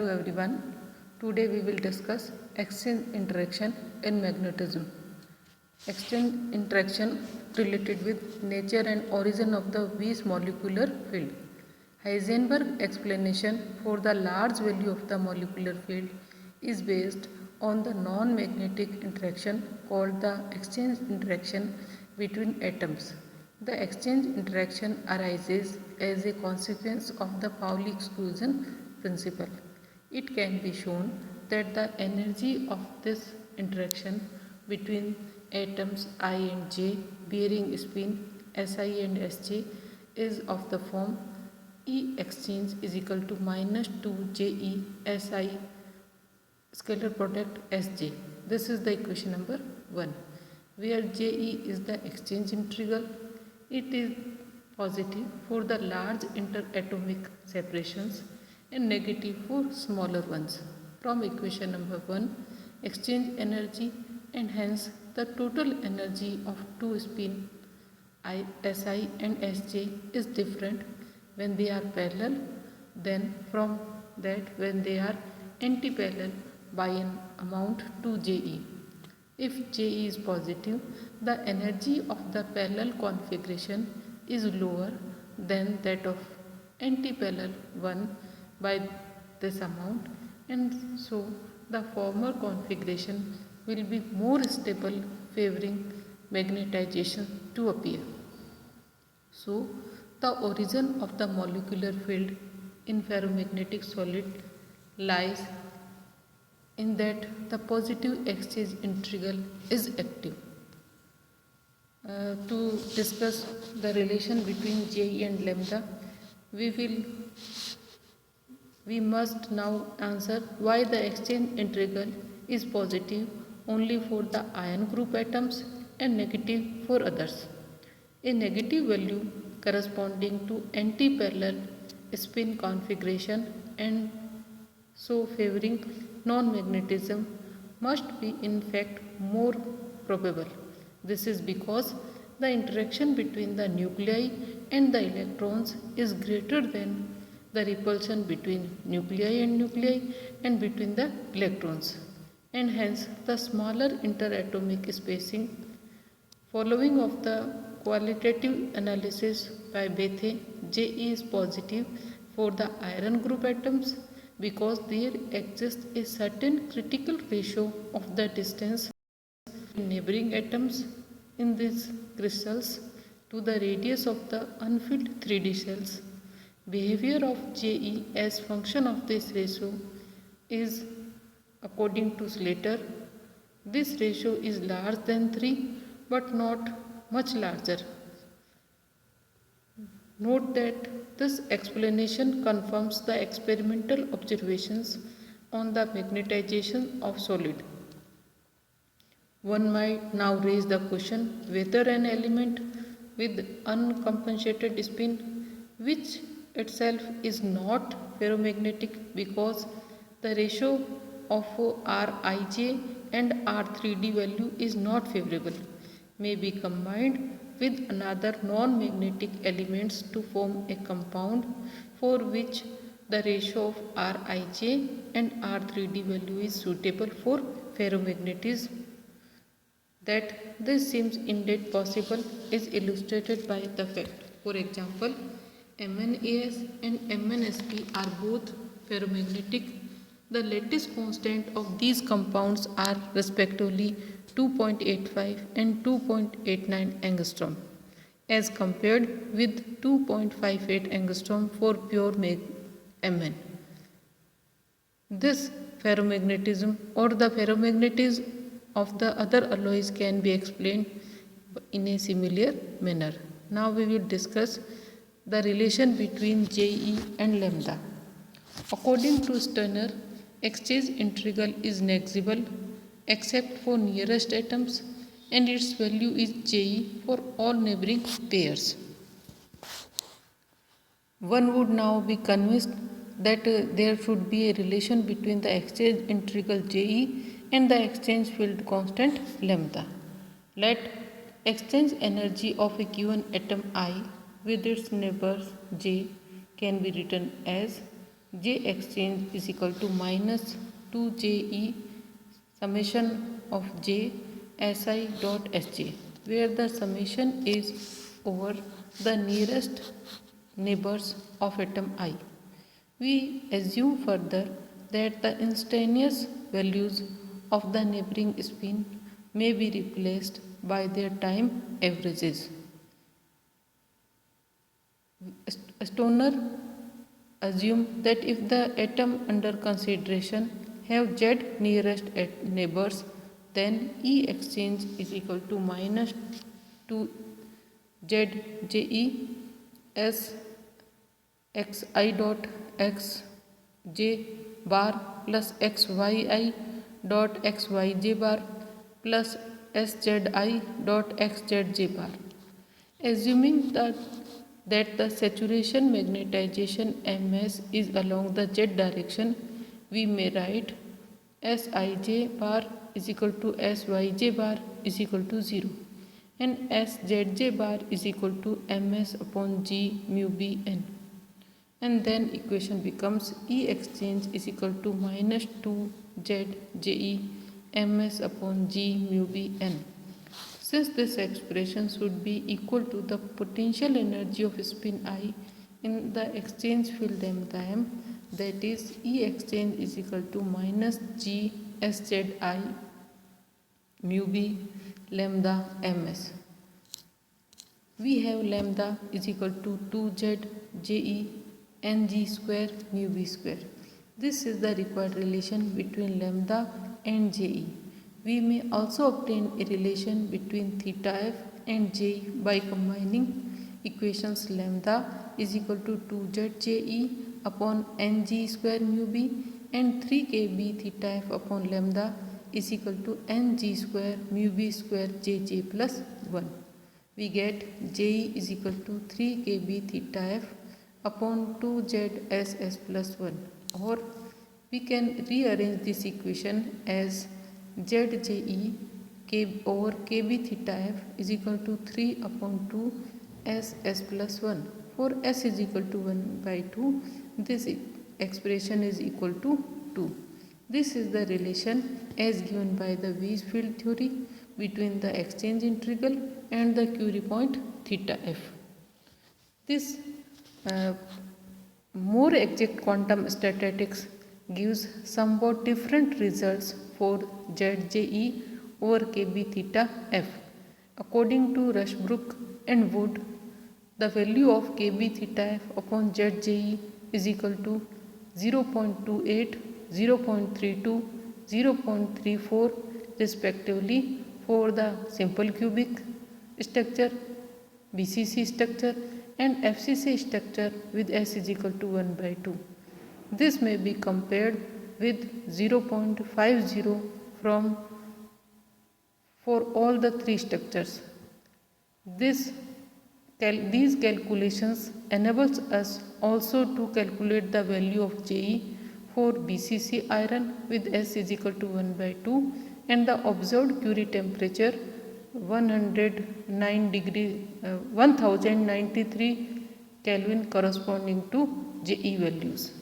Hello everyone. Today we will discuss exchange interaction in magnetism. Exchange interaction related with nature and origin of the Weiss molecular field. Heisenberg explanation for the large value of the molecular field is based on the non-magnetic interaction called the exchange interaction between atoms. The exchange interaction arises as a consequence of the Pauli exclusion principle. It can be shown that the energy of this interaction between atoms I and J bearing spin Si and Sj is of the form E exchange is equal to minus 2 Je Si scalar product Sj. This is the equation number 1, where Je is the exchange integral. It is positive for the large interatomic separations and negative for smaller ones. From equation number 1, exchange energy and hence the total energy of two spin Si and Sj is different when they are parallel than from that when they are antiparallel by an amount to Je. If Je is positive, the energy of the parallel configuration is lower than that of antiparallel one by this amount, and so the former configuration will be more stable, favoring magnetization to appear. So the origin of the molecular field in ferromagnetic solid lies in that the positive exchange integral is active. To discuss the relation between Je and lambda, we must now answer why the exchange integral is positive only for the ion group atoms and negative for others. A negative value corresponding to antiparallel spin configuration and so favoring non-magnetism must be in fact more probable. This is because the interaction between the nuclei and the electrons is greater than the repulsion between nuclei and between the electrons, and hence the smaller interatomic spacing. Following of the qualitative analysis by Bethe, Je is positive for the iron group atoms because there exists a certain critical ratio of the distance between neighboring atoms in these crystals to the radius of the unfilled 3D cells. Behavior of Je as function of this ratio is, according to Slater, this ratio is larger than 3 but not much larger. Note that this explanation confirms the experimental observations on the magnetization of solid. One might now raise the question whether an element with uncompensated spin, which itself is not ferromagnetic because the ratio of Rij and R3d value is not favorable, may be combined with another non-magnetic elements to form a compound for which the ratio of Rij and R3d value is suitable for ferromagnetism. That this seems indeed possible is illustrated by the fact, for example, MnAs and MnSp are both ferromagnetic. The lattice constant of these compounds are respectively 2.85 and 2.89 angstrom as compared with 2.58 angstrom for pure Mn. This ferromagnetism or the ferromagnetism of the other alloys can be explained in a similar manner. Now we will discuss the relation between Je and lambda. According to Stirner, exchange integral is negligible except for nearest atoms and its value is Je for all neighboring pairs. One would now be convinced that there should be a relation between the exchange integral Je and the exchange field constant lambda. Let exchange energy of a given atom I with its neighbors J can be written as J exchange is equal to minus 2 JE summation of J Si dot Sj, where the summation is over the nearest neighbors of atom I. We assume further that the instantaneous values of the neighboring spin may be replaced by their time averages. Stoner assumed that if the atom under consideration have Z nearest neighbors, then E exchange is equal to minus 2 ZJE S xi dot xj bar plus xyi dot xyj bar plus szy dot xzj bar. Assuming that the saturation magnetization Ms is along the Z direction, we may write Sij bar is equal to Syj bar is equal to 0 and Szj bar is equal to Ms upon G mu b n. And then equation becomes E exchange is equal to minus 2 Z Je Ms upon G mu b n. Since this expression should be equal to the potential energy of spin I in the exchange field lambda m, that is E exchange is equal to minus G Szy mu b lambda ms. We have lambda is equal to 2Z Je Ng square mu b square. This is the required relation between lambda and Je. We may also obtain a relation between theta f and Je by combining equations lambda is equal to 2Z Je upon Ng square mu b and 3kb theta f upon lambda is equal to Ng square mu b square Jj plus 1. We get Je is equal to 3kb theta f upon 2zss plus 1, or we can rearrange this equation as Zje k over kb theta f is equal to 3 upon 2 ss plus 1. For s is equal to 1 by 2, this expression is equal to 2. This is the relation as given by the Weis field theory between the exchange integral and the Curie point theta f. This more exact quantum statistics gives somewhat different results for Zje over kb theta f. According to Rushbrook and Wood, the value of kb theta f upon Zje is equal to 0.28, 0.32, 0.34 respectively for the simple cubic structure, BCC structure and FCC structure with S is equal to 1 by 2. This may be compared with 0.50 for all the three structures. These calculations enables us also to calculate the value of Je for BCC iron with S is equal to 1 by 2 and the observed Curie temperature 1093 Kelvin corresponding to Je values.